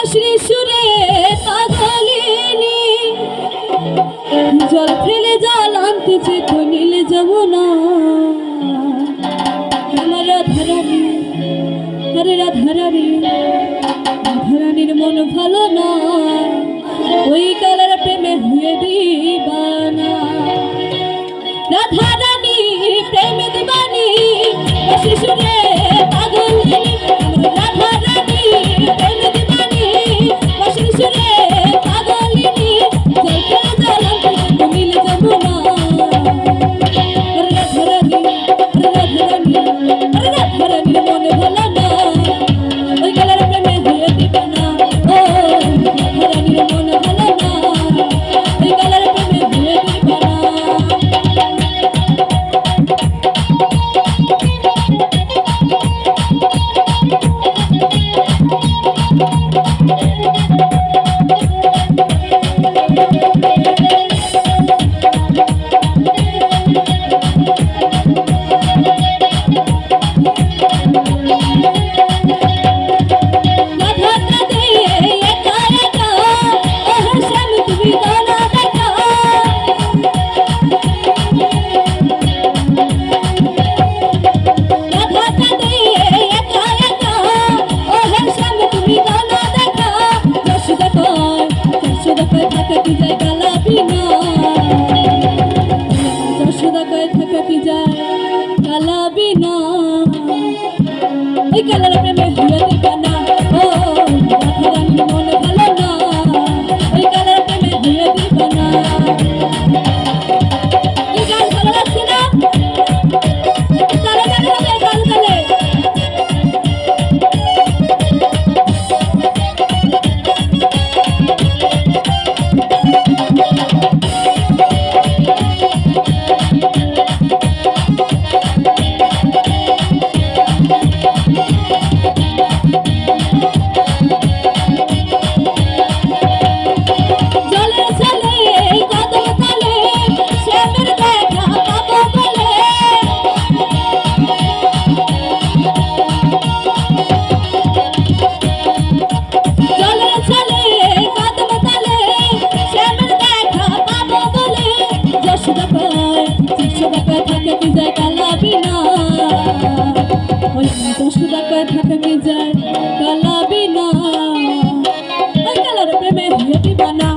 বাঁশির সুরে পাগলিনী জল ফেলে জল আনতেছে তো নীল যমুনা আমার রাধারানী আরে রাধারানী রাধারানীর মন ভালো না ওই কালার প্রেমে হয়ে দিবানা রাধারানী প্রেম দিবানি বাঁশির সুরে পাগলিনী রাধারানী প্রেম দিবানি বাঁশির সুরে পাগলিনী জল ফেলে জল আনতেছে তো নীল যমুনা রাধারানীর মন ভালো না ওই কালার প্রেমে হয়ে দিবানা ও রাধারানীর মন ভালো না ওই কালার প্রেমে হয়ে দিবানা ওই কালার প্রেমে হয়ে দিবানা ও রাধারানীর মন ভালো না ওই কালার প্রেমে হয়ে দিবানা এই গান ভালো লাগছে না তালে তালে হবে তালে তালে থাকা কি যায় কালা বিনা ওই কালার প্রেমে হয়ে দিবানা